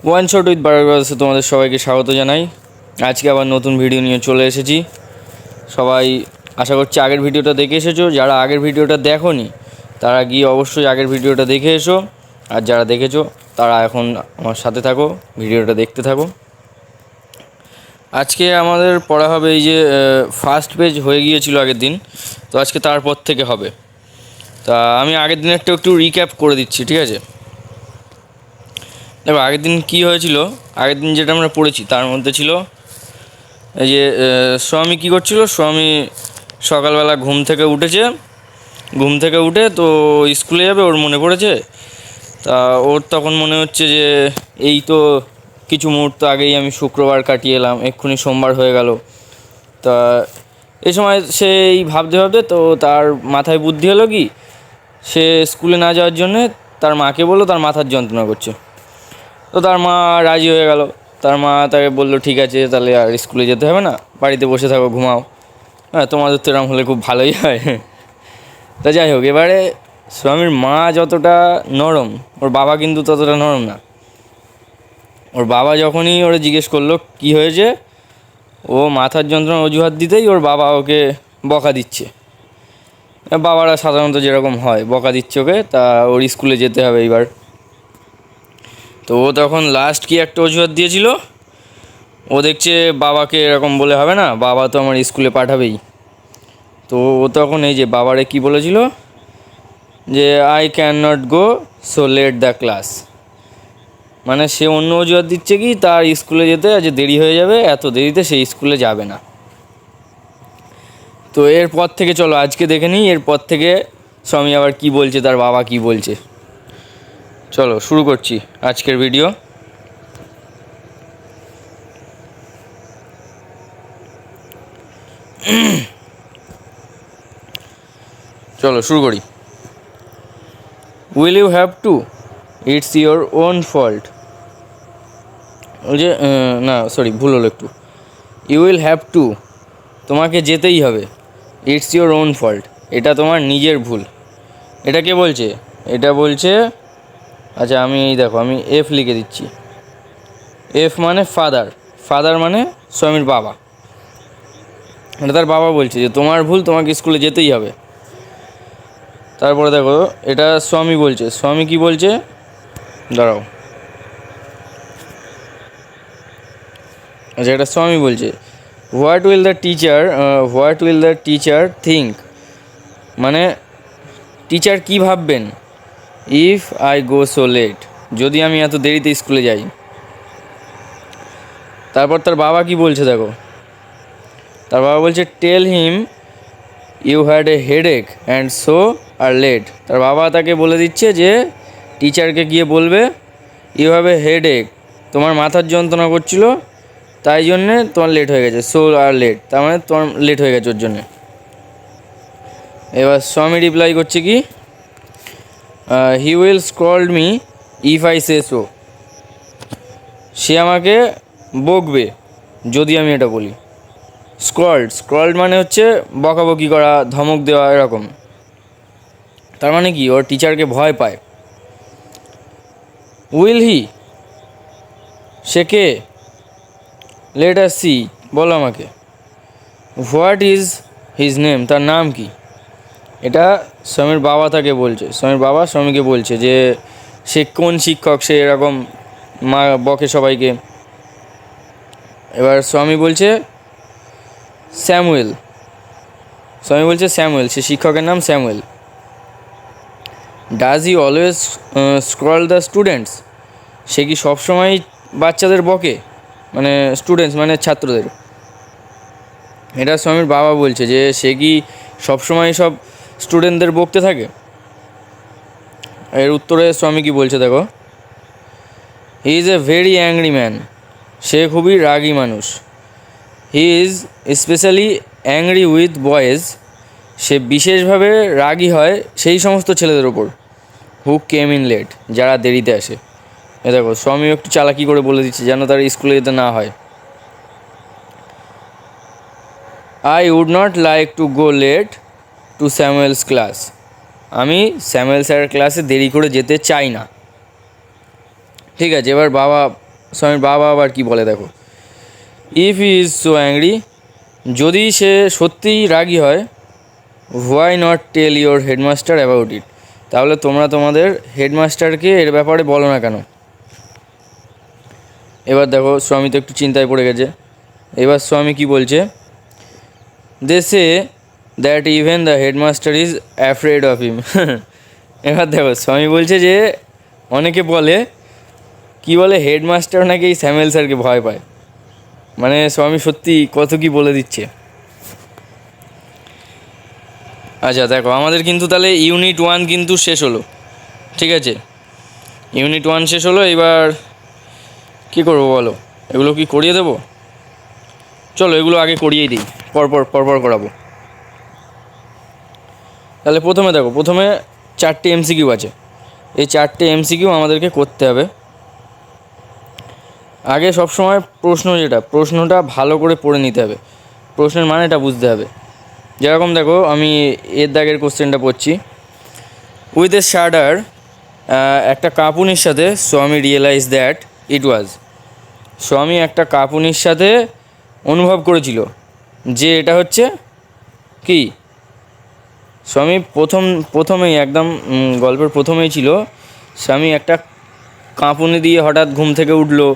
One shot with বারাবাসে তোমাদের সবাইকে স্বাগত জানাই। আজকে আবার নতুন ভিডিও নিয়ে চলে এসেছি। সবাই আশা করছি আগের ভিডিওটা দেখে এসেছো। যারা আগের ভিডিওটা দেখোনি তারা গিয়ে অবশ্যই আগের ভিডিওটা দেখে এসো, আর যারা দেখেছো তারা এখন আমার সাথে থাকো, ভিডিওটা দেখতে থাকো। আজকে আমাদের পড়া হবে এই যে ফার্স্ট পেজ হয়ে গিয়েছিল আগের দিন, তো আজকে তারপর থেকে হবে। তা আমি আগের দিন একটু রিক্যাপ করে দিচ্ছি, ঠিক আছে? দেখো আগের দিন কী হয়েছিল, আগের দিন যেটা আমরা পড়েছি তার মধ্যে ছিল এই যে স্বামী কী করছিল। স্বামী সকালবেলা ঘুম থেকে উঠে তো স্কুলে যাবে, ওর মনে পড়েছে। তা ওর তখন মনে হচ্ছে যে এই তো কিছু মুহূর্ত আগেই আমি শুক্রবার কাটিয়ে এলাম, এক্ষুনি সোমবার হয়ে গেল। তা এই সময় সেই ভাবতে তো তার মাথায় বুদ্ধি হলো কি, সে স্কুলে না যাওয়ার জন্যে তার মাকে বললো তার মাথার যন্ত্রণা করছে। তো তার মা রাজি হয়ে গেল। তার মা তাকে বললো ঠিক আছে, তাহলে আর স্কুলে যেতে হবে না, বাড়িতে বসে থাকো, ঘুমাও। হ্যাঁ, তোমাদের তো এরকম হলে খুব ভালোই হয়। তা যাই হোক, এবারে স্বামীর মা যতটা নরম, ওর বাবা কিন্তু ততটা নরম না। ওর বাবা যখনই ওরা জিজ্ঞেস করলো কি হয়েছে, ও মাথার যন্ত্রণা অজুহাত দিতেই ওর বাবা ওকে বকা দিচ্ছে। বাবারা সাধারণত যেরকম হয় বকা দিচ্ছে ওকে, তা ওর স্কুলে যেতে হবে এইবার। তো ও তখন লাস্ট কি একটা অজুহাত দিয়েছিল, ও দেখছে বাবাকে এরকম বলে হবে না, বাবা তো আমার স্কুলে পাঠাবেই। তো ও তখন এই যে বাবারে কি বলেছিল যে I can not go, so let the class. মানে সে অন্য অজুহাত দিচ্ছে কি তার স্কুলে যেতে আজ দেরি হয়ে যাবে, এত দেরিতে সে স্কুলে যাবে না। তো এরপর থেকে চলো আজকে দেখে নিই, এরপর থেকে স্বামী আবার কি বলছে, তার বাবা কি বলছে। চলো শুরু করছি আজকের ভিডিও। চলো শুরু করি। Will you have to, it's your own fault. ওই যে না সরি, ভুল হলো একটু। ইউ উইল হ্যাভ টু, তোমাকে যেতেই হবে। ইটস ইয়োর ওন ফল্ট, এটা তোমার নিজের ভুল। এটা কে বলছে? এটা বলছে, আচ্ছা আমি দেখো আমি এফ লিখে দিচ্ছি। এফ মানে ফাদার মানে স্বামীর বাবা। এটা তার বাবা বলছে যে তোমার ভুল, তোমাকে স্কুলে যেতেই হবে। তারপরে দেখো এটা স্বামী বলছে। স্বামী কি বলছে, দাঁড়াও, আচ্ছা এটা স্বামী বলছে what will the teacher think, মানে টিচার কি ভাববেন, if I go so late, যদি আমি এত দেরিতে স্কুলে যাই। তারপর তার বাবা কি বলছে দেখো, তার বাবা বলছে tell him you had a headache and so are late. তার বাবা তাকে বলে দিচ্ছে যে টিচারকে গিয়ে বলবে ইউ হ্যাভ এ হেডেক, তোমার মাথার যন্ত্রণা করছিল তাই জন্যে তোমার লেট হয়ে গেছে, সো আর লেট, তার মানে তোমার লেট হয়ে গেছে ওর জন্যে। এবার স্বামী রিপ্লাই করছে কি, he will scold me if I say so, সে আমাকে বকবে যদি আমি এটা বলি। স্ক্রল্ড মানে হচ্ছে বকাবকি করা, ধমক দেওয়া এরকম। তার মানে কি ওর টিচারকে ভয় পায়। Will he, say K, let us see, বলো আমাকে। হোয়াট ইজ হিজ নেম, তার নাম কি। এটা স্বামীর বাবা তাকে বলছে, স্বামীর বাবা স্বামীকে বলছে যে সে কোন শিক্ষক, সে এরকম মা বকে সবাইকে। এবার স্বামী বলছে স্যামুয়েল, সে শিক্ষকের নাম Samuel. Does he always scroll the students, সে কি সবসময় বাচ্চাদের বকে, মানে স্টুডেন্টস মানে ছাত্রদের। এটা স্বামীর বাবা বলছে যে সে কি সবসময় সব স্টুডেন্টদের বকতে থাকে। এর উত্তরে স্বামী কি বলছে দেখো, he is a very angry man, সে খুবই রাগী মানুষ। He is specially angry with boys, সে বিশেষভাবে রাগী হয় সেই সমস্ত ছেলেদের ওপর, হু কেম ইন লেট, যারা দেরিতে আসে। এ দেখো স্বামী একটু চালাকি করে বলে দিচ্ছে যেন তার স্কুলে যেতে না হয়। I would not like to go late to Samuel's class, আমি স্যামুয়েল স্যারের ক্লাসে দেরি করে যেতে চাই না। ঠিক আছে, এবার বাবা স্বামীর বাবা আবার কি বলে দেখো, if he is so angry, যদি সে সত্যিই রাগী হয়, why not tell your headmaster about it, তাহলে তোমরা তোমাদের হেডমাস্টারকে এর ব্যাপারে বলো না কেন। এবার দেখো স্বামী তো একটু চিন্তায় পড়ে গেছে। এবার স্বামী কি বলছে, they say that even the headmaster is afraid of him. এবার দেখো স্বামী বলছে যে অনেকে বলে, কি বলে, হেডমাস্টার নাকি এই স্যামুয়েল স্যারকে ভয় পায়। মানে স্বামী সত্যি কত কি বলে দিচ্ছে। আচ্ছা দেখো আমাদের কিন্তু তাহলে ইউনিট 1 কিন্তু শেষ হলো, ঠিক আছে, ইউনিট 1 শেষ হলো। এবার কী করবো বলো, এগুলো কি করিয়ে দেবো? চলো এগুলো আগে করিয়েই দিই, পরপর করাবো। তাহলে প্রথমে দেখো, প্রথমে 4টে এমসিকিউ আছে, এই 4টে এমসিকিউ আমাদেরকে করতে হবে। আগে সবসময় প্রশ্নটা ভালো করে পড়ে নিতে হবে, প্রশ্নের মানেটা বুঝতে হবে। যেরকম দেখো আমি এর দাগের কোশ্চেনটা পড়ছি, উইথ এ শাডার, একটা কাঁপুনির সাথে স্বামী রিয়েলাইজ দ্যাট ইট ওয়াজ, স্বামী একটা কাঁপুনির সাথে অনুভব করেছিল যে এটা হচ্ছে কি। স্বামী প্রথমেই একদম গল্পের প্রথমেই ছিল, স্বামী একটা কাঁপুনি দিয়ে হঠাৎ ঘুম থেকে উঠলো,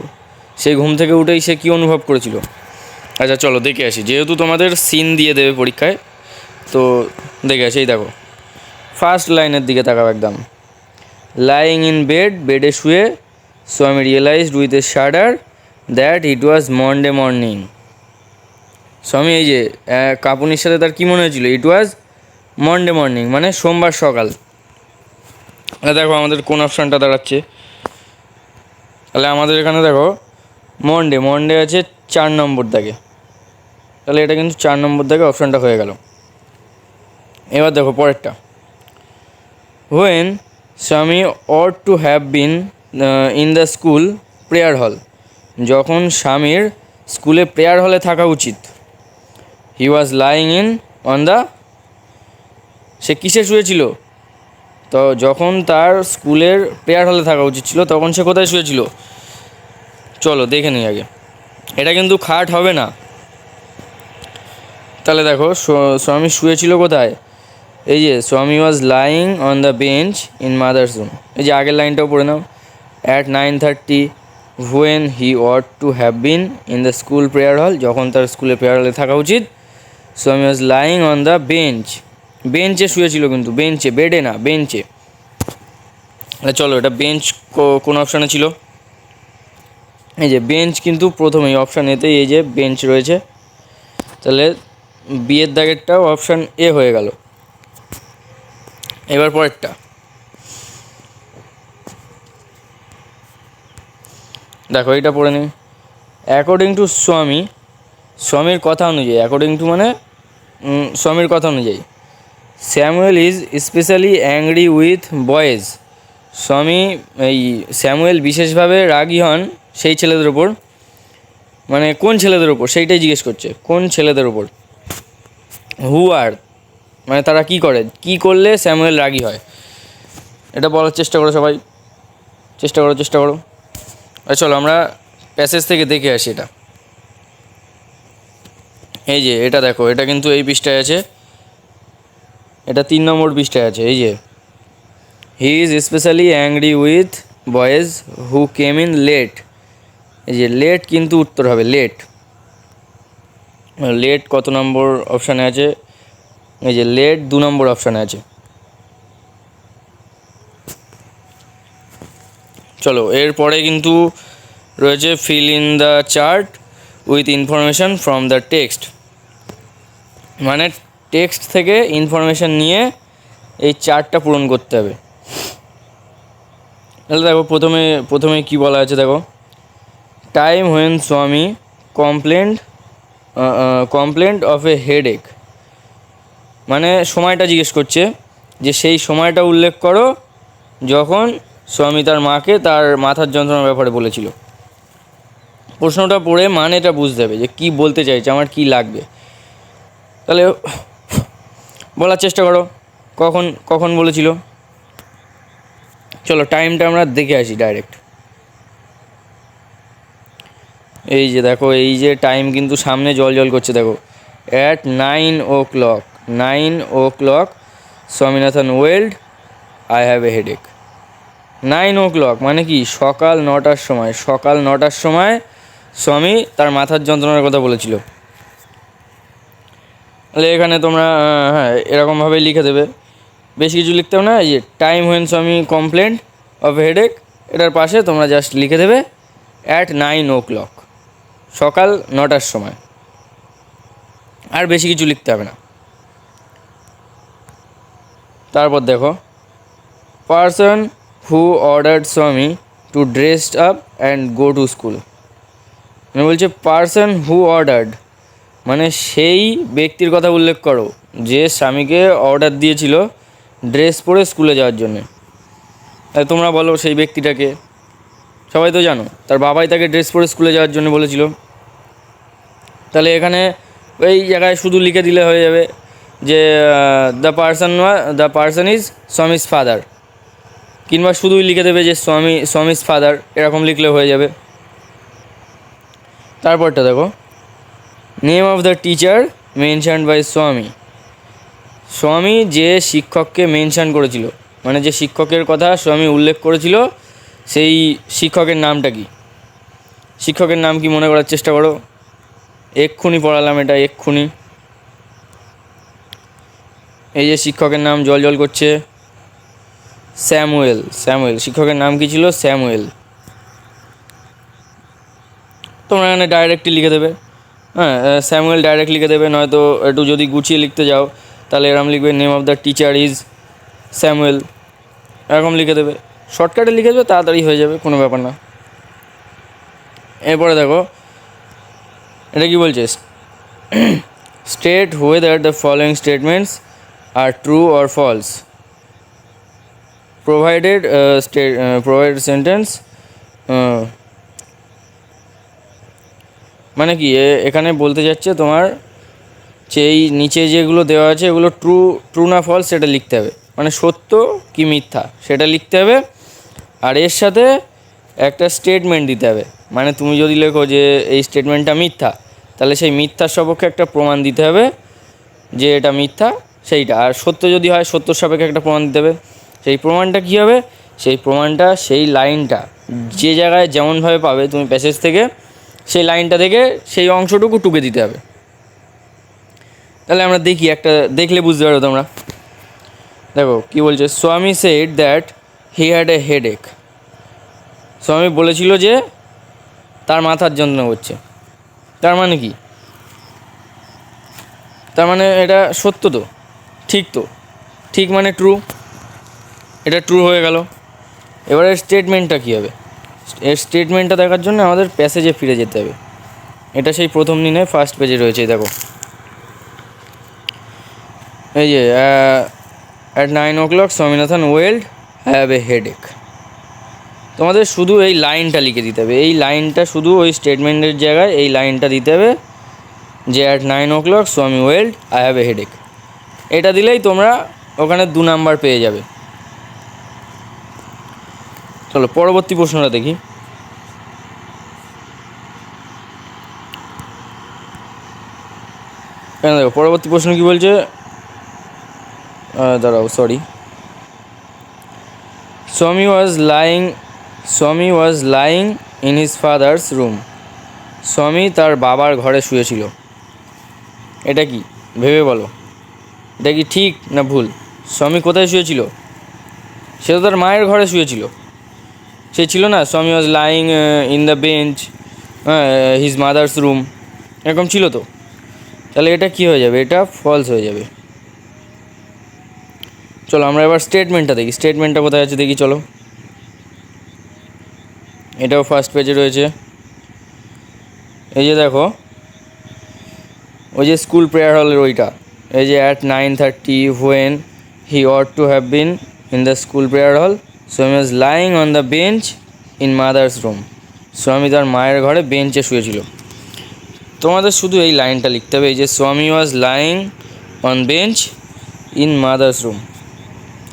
সেই ঘুম থেকে উঠেই সে কী অনুভব করেছিল। আচ্ছা চলো দেখে আসি, যেহেতু তোমাদের সিন দিয়ে দেবে পরীক্ষায়, তো দেখে আসি। এই দেখো ফার্স্ট লাইনের দিকে তাকাও একদম, লাইং ইন বেড, বেডে শুয়ে Swami realized with a shudder that it was Monday morning. Swami এই যে কাঁপুনির সাথে তার কী মনে হয়েছিল, ইট ওয়াজ মনডে মর্নিং, মানে সোমবার সকাল। দেখো আমাদের কোন অপশানটা দাঁড়াচ্ছে, তাহলে আমাদের এখানে দেখো মনডে আছে 4 নম্বর দাগে, তাহলে এটা কিন্তু 4 নম্বর দাগে অপশানটা হয়ে গেল। এবার দেখো পরেরটা, when Swami ought to have been in the school prayer hall, যখন স্বামীর স্কুলে প্রেয়ার হলে থাকা উচিত, he was lying in on the, সে কিসে শুয়েছিল, তো যখন তার স্কুলের প্রেয়ার হলে থাকা উচিত ছিল তখন সে কোথায় শুয়েছিল। চলো দেখে নিই আগে, এটা কিন্তু খাট হবে না। তাহলে দেখো স্বামী শুয়েছিল কোথায়, এই যে Swami was lying on the bench in mother's room, এই যে আগের লাইনটাও পড়ে নাও, at 9:30 when he ought to have been in the school prayer hall, যখন তার স্কুলে প্রেয়ার হলে থাকা উচিত, Swami was lying on the bench, বেঞ্চে শুয়েছিল কিন্তু, বেঞ্চে, বেডে না, বেঞ্চে। চলো এটা বেঞ্চ কোন অপশানে ছিল, এই যে বেঞ্চ কিন্তু প্রথমেই অপশান এতেই এই যে বেঞ্চ রয়েছে, তাহলে বিয়ের দাগেরটাও অপশান এ হয়ে গেল। এবার পরেরটা দেখো, এইটা পড়ে নিই, অ্যাকর্ডিং টু স্বামীর কথা অনুযায়ী, অ্যাকর্ডিং টু মানে স্বামীর কথা অনুযায়ী, Samuel is specially angry with boys, Samuel বিশেষভাবে রাগী হন সেই ছেলেদের ওপর, মানে কোন ছেলেদের ওপর সেইটাই জিজ্ঞেস করছে, কোন ছেলেদের ওপর, হু আর, মানে তারা কি করে, কি করলে স্যামুয়েল রাগী হয়, এটা বলার চেষ্টা করো সবাই, চেষ্টা করো। চলো আমরা প্যাসেজ থেকে দেখে আসি এটা। এই যে এটা দেখো, এটা কিন্তু এই পৃষ্ঠায় আছে, এটা 3 নম্বর পৃষ্ঠায় আছে। এই যে he is specially angry with boys who came in late, এই যে লেট কিন্তু উত্তর হবে, লেট কত নম্বর অপশানে আছে, এই যে লেট 2 নম্বর অপশানে আছে। চলো এরপরে কিন্তু রয়েছে fill in the chart with information from the text, মানে টেক্সট থেকে ইনফরমেশান নিয়ে এই চার্টটা পূরণ করতে হবে। তাহলে দেখো প্রথমে কি বলা আছে দেখো, টাইম হোয়েন স্বামী কমপ্লেন্ট অফ এ হেডেক, মানে সময়টা জিজ্ঞেস করছে যে সেই সময়টা উল্লেখ করো যখন স্বামী তার মাকে তার মাথার যন্ত্রণার ব্যাপারে বলেছিল। প্রশ্নটা পড়ে মানেটা বুঝতে হবে যে কী বলতে চাইছে, আমার কী লাগবে। তাহলে বলার চেষ্টা করো কখন বলেছিল। চলো টাইমটা আমরা দেখে আসি ডাইরেক্ট। এই যে দেখো, এই যে টাইম কিন্তু সামনে জল জল করছে দেখো, at 9 o'clock, 9 o'clock Swaminathan wailed, I have a headache. 9 o'clock মানে কি, সকাল 9টার সময়, সকাল 9টার সময় স্বামী তার মাথার যন্ত্রণার কথা বলেছিল। তাহলে এখানে তোমরা হ্যাঁ এরকমভাবে লিখে দেবে, বেশি কিছু লিখতে হবে না। এই যে টাইম হোয়েন স্বামী কমপ্লেন্ট অফ হেডেক, এটার পাশে তোমরা জাস্ট লিখে দেবে অ্যাট 9 o'clock, সকাল 9টার সময়, আর বেশি কিছু লিখতে হবে না। তারপর দেখো, person who ordered Swami to dressed up and go to school. মানে বলছে পারসন হু অর্ডার্ড, মানে সেই ব্যক্তির কথা উল্লেখ করো যে স্বামীকে অর্ডার দিয়েছিল ড্রেস পরে স্কুলে যাওয়ার জন্যে। তোমরা বলো সেই ব্যক্তিটাকে, সবাই তো জানো, তার বাবাই তাকে ড্রেস পরে স্কুলে যাওয়ার জন্য বলেছিল। তাহলে এখানে ওই জায়গায় শুধু লিখে দিলে হয়ে যাবে যে the person is Swami's father, কিংবা শুধুই লিখে দেবে যে স্বামীজ ফাদার, এরকম লিখলে হয়ে যাবে। তারপরটা দেখো, name of the teacher mentioned by Swami. Swami যে শিক্ষককে মেনশন করেছিল, মানে যে শিক্ষকের কথা স্বামী উল্লেখ করেছিল, সেই শিক্ষকের নামটা কি? শিক্ষকের নাম কি মনে করার চেষ্টা করো, এক্ষুনি পড়ালাম এটা, এক্ষুনি। এই যে শিক্ষকের নাম জল জল করছে, স্যামুয়েল। স্যামুয়েল শিক্ষকের নাম কি ছিল? স্যামুয়েল। তোমরা এখানে ডাইরেক্টলি লিখে দেবে, হ্যাঁ স্যামুয়েল ডাইরেক্ট লিখে দেবে, নয়তো একটু যদি গুছিয়ে লিখতে যাও তাহলে এরকম লিখবে name of the teacher is Samuel, এরকম লিখে দেবে। শর্টকাটে লিখে দেবে, তাড়াতাড়ি হয়ে যাবে, কোনো ব্যাপার না। এরপরে দেখো এটা কি বলছে, state whether the following statements are true or false, provided provided sentence মানে কি এখানে বলতে যাচ্ছে তোমার যে এই নিচে যেগুলো দেওয়া আছে এগুলো ট্রু না ফলস সেটা লিখতে হবে, মানে সত্য কি মিথ্যা সেটা লিখতে হবে। আর এর সাথে একটা স্টেটমেন্ট দিতে হবে, মানে তুমি যদি লেখো যে এই স্টেটমেন্টটা মিথ্যা, তাহলে সেই মিথ্যার সপক্ষে একটা প্রমাণ দিতে হবে যে এটা মিথ্যা সেইটা। আর সত্য যদি হয় সত্যর সাপেক্ষে একটা প্রমাণ দিতে হবে। সেই প্রমাণটা কী হবে? সেই প্রমাণটা সেই লাইনটা যে জায়গায় যেমনভাবে পাবে তুমি প্যাসেজ থেকে, সেই লাইনটা থেকে সেই অংশটুকু টুকে দিতে হবে। তাহলে আমরা দেখি, একটা দেখলে বুঝতে পারো তোমরা। দেখো কী বলছে, স্বামী said that he had a headache. স্বামী বলেছিল যে তার মাথার যন্ত্রণা হচ্ছে। তার মানে কি? তার মানে এটা সত্য তো, ঠিক তো, ঠিক মানে ট্রু, এটা ট্রু হয়ে গেল। এবারে স্টেটমেন্টটা কী হবে? এর স্টেটমেন্টটা দেখার জন্য আমাদের প্যাসেজে ফিরে যেতে হবে। এটা সেই প্রথম দিনে ফার্স্ট পেজে রয়েছে, দেখো এই যে at 9 o'clock Swaminathan wailed have a headache. তোমাদের শুধু এই লাইনটা লিখে দিতে হবে, এই লাইনটা শুধু ওই স্টেটমেন্টের জায়গায় এই লাইনটা দিতে হবে যে at 9 o'clock Swami wailed I have a headache. এটা দিলেই তোমরা ওখানে 2 নাম্বার পেয়ে যাবে। চলো পরবর্তী প্রশ্নটা দেখি। কেন দেখো পরবর্তী প্রশ্ন কী বলছে, দাঁড়াও সরি, স্বামী was lying in his father's room. Swami তার বাবার ঘরে শুয়েছিল। এটা কি ভেবে বলো, এটা কি ঠিক না ভুল? স্বামী কোথায় শুয়েছিল? সে তো তার মায়ের ঘরে শুয়েছিল। সে ছিল না স্বামী was lying in the bench, his mother's room, এরকম ছিল তো। তাহলে এটা কি হয়ে যাবে? এটা ফলস হয়ে যাবে। চলো আমরা এবার স্টেটমেন্টটা দেখি, স্টেটমেন্টটা কোথায় আছে দেখি চলো। এটাও ফার্স্ট পেজে রয়েছে। এই যে দেখো ওই যে স্কুল প্রেয়ার হলের ওইটা, এই যে at 9:30 when he ought to have been in the school prayer hall, Swami was lying on the bench in mother's room. Swami তার মায়ের ঘরে বেঞ্চে শুয়েছিল। তোমাদের শুধু এই লাইনটা লিখতে হবে, এই যে Swami was lying on bench in mother's room,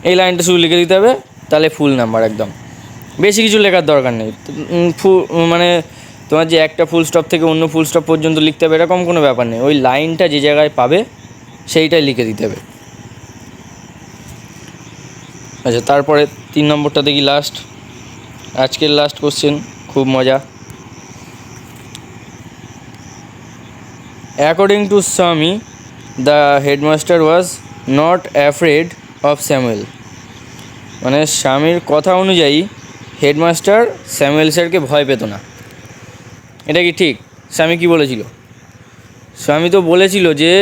এই লাইনটা শুধু লিখে দিতে হবে, তাহলে ফুল নাম্বার একদম। বেশি কিছু লেখার দরকার নেই, মানে তোমার যে একটা ফুল স্টপ থেকে অন্য ফুল স্টপ পর্যন্ত লিখতে হবে এরকম কোনো ব্যাপার নেই, ওই লাইনটা যে জায়গায় পাবে সেইটাই লিখে দিতে হবে। আচ্ছা, তারপরে 3 নম্বরটা দেখি, লাস্ট, আজকের লাস্ট কোশ্চেন, খুব মজা। অ্যাকর্ডিং টু স্বামী, the headmaster was not afraid of Samuel. মানে স্বামীর কথা অনুযায়ী হেডমাস্টার স্যামুয়েল স্যারকে ভয় পেত না। এটা কি ঠিক? স্বামী কি বলেছিল? স্বামী তো বলেছিল যে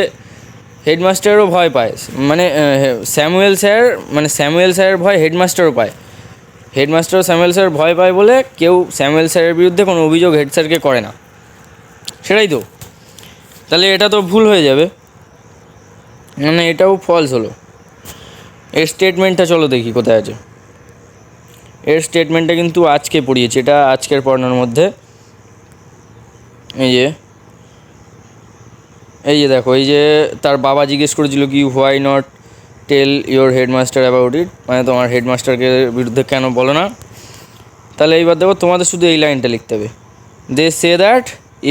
হেডমাস্টারও ভয় পায়, মানে স্যামুয়েল স্যারের ভয় হেডমাস্টারও পায়, হেডমাস্টারও স্যামুয়েল স্যার ভয় পায় বলে কেউ স্যামুয়েল স্যারের বিরুদ্ধে কোনো অভিযোগ হেড স্যারকে করে না, সেটাই তো। তাহলে এটা তো ভুল হয়ে যাবে, মানে এটাও ফলস হলো। এর স্টেটমেন্টটা চলো দেখি কোথায় আছে। এর স্টেটমেন্টটা কিন্তু আজকে পড়িয়েছি, এটা আজকের পড়ানোর মধ্যে। এই যে দেখো, এই যে তার বাবা জিজ্ঞেস করেছিল কি, why not tell your headmaster about it, মানে তোমার হেডমাস্টারকে বিরুদ্ধে কেন বলো না। তাহলে এইবার দেখো, তোমাদের শুধু এই লাইনটা লিখতে হবে, they say that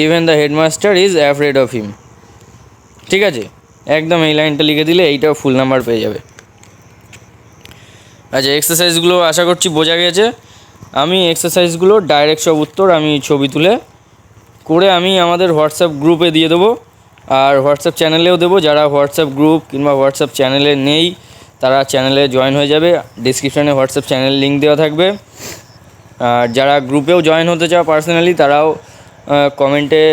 even the headmaster is afraid of him. ঠিক আছে, একদম এই লাইনটা লিখে দিলে এইটাও ফুল নাম্বার পেয়ে যাবে। আচ্ছা, এক্সারসাইজগুলো আশা করছি বোঝা গেছে। আমি এক্সারসাইজগুলো ডাইরেক্ট সব উত্তর আমি ছবি তুলে করে আমি আমাদের হোয়াটসঅ্যাপ গ্রুপে দিয়ে দেবো, আর হোয়াটসঅ্যাপ চ্যানেলেও দেবো। যারা হোয়াটসঅ্যাপ গ্রুপ কিংবা হোয়াটসঅ্যাপ চ্যানেলে নেই তারা চ্যানেলে জয়েন হয়ে যাবে, ডিসক্রিপশানে হোয়াটসঅ্যাপ চ্যানেল লিঙ্ক দেওয়া থাকবে। আর যারা গ্রুপেও জয়েন হতে চাও পার্সোনালি, তারাও কমেন্টে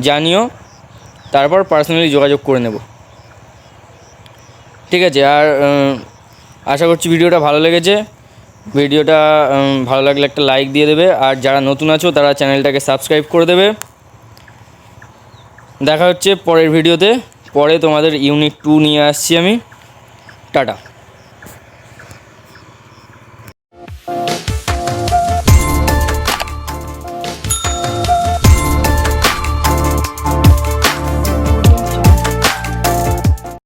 জানিও, তারপর পার্সোনালি যোগাযোগ করে নেব। ঠিক আছে, আর আশা করছি ভিডিওটা ভালো লেগেছে। ভিডিওটা ভালো লাগলে একটা লাইক দিয়ে দেবে, আর যারা নতুন আছো তারা চ্যানেলটাকে সাবস্ক্রাইব করে দেবে। দেখা হচ্ছে পরের ভিডিওতে, পরে তোমাদের ইউনিট 2 নিয়ে আসছি আমি। টাটা।